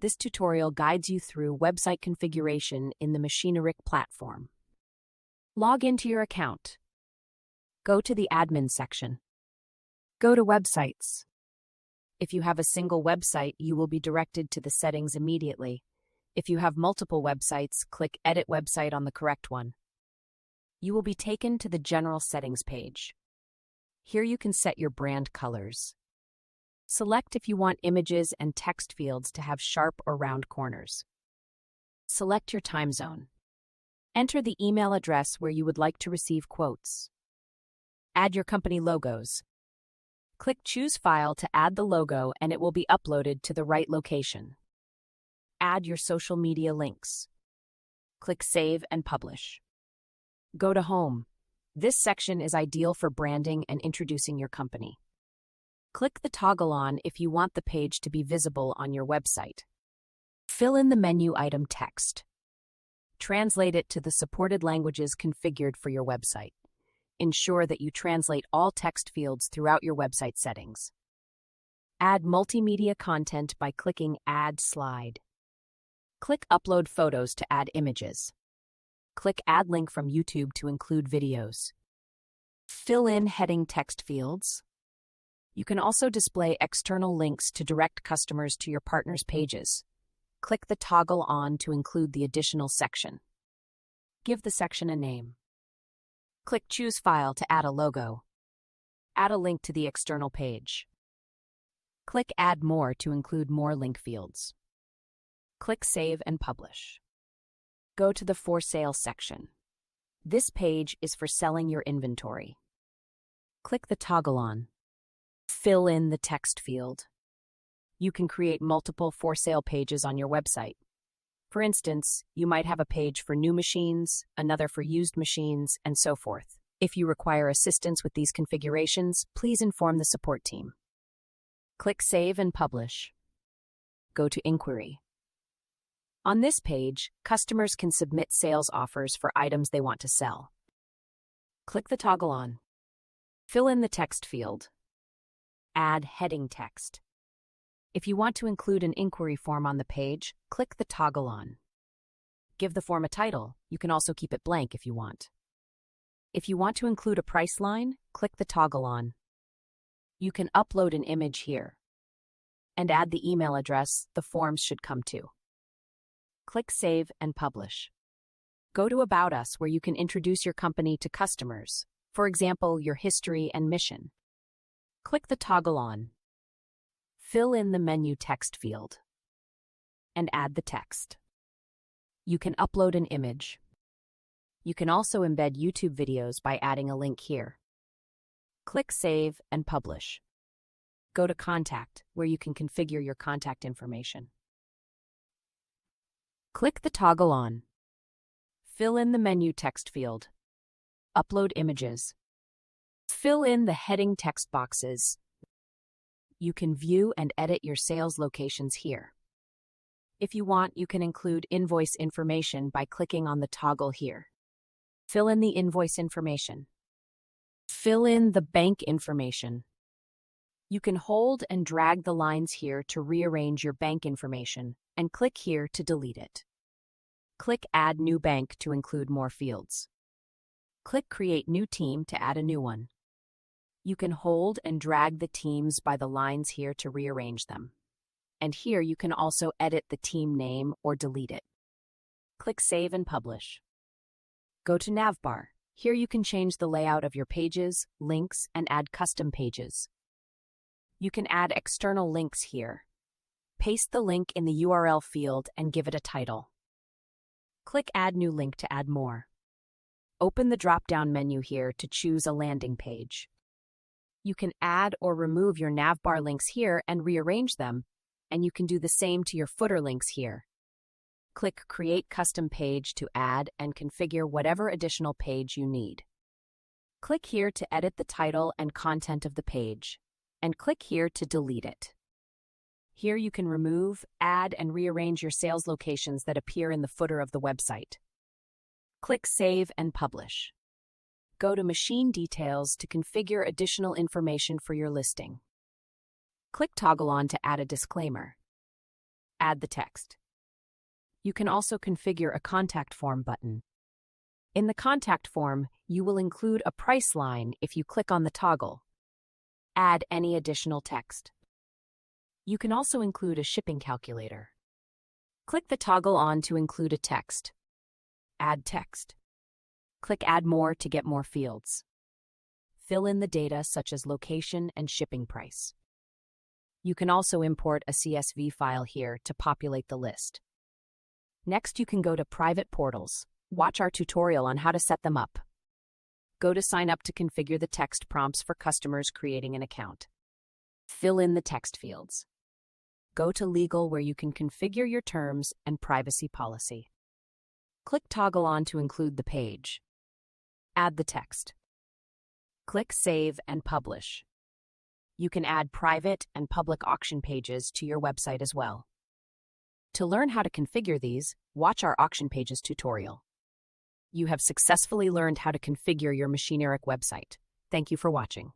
This tutorial guides you through website configuration in the Machineric platform. Log into your account. Go to the admin section. Go to websites. If you have a single website, you will be directed to the settings immediately. If you have multiple websites, click Edit Website on the correct one. You will be taken to the General Settings page. Here you can set your brand colors. Select if you want images and text fields to have sharp or round corners. Select your time zone. Enter the email address where you would like to receive quotes. Add your company logos. Click Choose File to add the logo and it will be uploaded to the right location. Add your social media links. Click Save and Publish. Go to Home. This section is ideal for branding and introducing your company. Click the toggle on if you want the page to be visible on your website. Fill in the menu item text. Translate it to the supported languages configured for your website. Ensure that you translate all text fields throughout your website settings. Add multimedia content by clicking Add Slide. Click Upload Photos to add images. Click Add Link from YouTube to include videos. Fill in heading text fields. You can also display external links to direct customers to your partners' pages. Click the toggle on to include the additional section. Give the section a name. Click Choose File to add a logo. Add a link to the external page. Click Add More to include more link fields. Click Save and Publish. Go to the For Sale section. This page is for selling your inventory. Click the toggle on. Fill in the text field. You can create multiple for sale pages on your website. For instance, you might have a page for new machines, another for used machines, and so forth. If you require assistance with these configurations, please inform the support team. Click Save and Publish. Go to Inquiry. On this page, customers can submit sales offers for items they want to sell. Click the toggle on. Fill in the text field. Add heading text. If you want to include an inquiry form on the page, click the toggle on. Give the form a title. You can also keep it blank if you want. If you want to include a price line, click the toggle on. You can upload an image here and add the email address the forms should come to. Click Save and Publish. Go to About Us where you can introduce your company to customers, for example, your history and mission. Click the toggle on. Fill in the menu text field and add the text. You can upload an image. You can also embed YouTube videos by adding a link here. Click Save and Publish. Go to Contact, where you can configure your contact information. Click the toggle on. Fill in the menu text field. Upload images. Fill in the heading text boxes. You can view and edit your sales locations here. If you want, you can include invoice information by clicking on the toggle here. Fill in the invoice information. Fill in the bank information. You can hold and drag the lines here to rearrange your bank information, and click here to delete it. Click Add New Bank to include more fields. Click Create New Team to add a new one. You can hold and drag the teams by the lines here to rearrange them. And here you can also edit the team name or delete it. Click Save and Publish. Go to Navbar. Here you can change the layout of your pages, links, and add custom pages. You can add external links here. Paste the link in the URL field and give it a title. Click Add New Link to add more. Open the drop-down menu here to choose a landing page. You can add or remove your Navbar links here and rearrange them, and you can do the same to your footer links here. Click Create Custom Page to add and configure whatever additional page you need. Click here to edit the title and content of the page, and click here to delete it. Here you can remove, add, and rearrange your sales locations that appear in the footer of the website. Click Save and Publish. Go to Machine Details to configure additional information for your listing. Click Toggle On to add a disclaimer. Add the text. You can also configure a contact form button. In the contact form, you will include a price line if you click on the toggle. Add any additional text. You can also include a shipping calculator. Click the toggle on to include a text. Add text. Click Add More to get more fields. Fill in the data such as location and shipping price. You can also import a CSV file here to populate the list. Next, you can go to Private Portals. Watch our tutorial on how to set them up. Go to Sign Up to configure the text prompts for customers creating an account. Fill in the text fields. Go to Legal, where you can configure your terms and privacy policy. Click Toggle On to include the page. Add the text. Click Save and Publish. You can add private and public auction pages to your website as well. To learn how to configure these, watch our auction pages tutorial. You have successfully learned how to configure your Machineric website. Thank you for watching.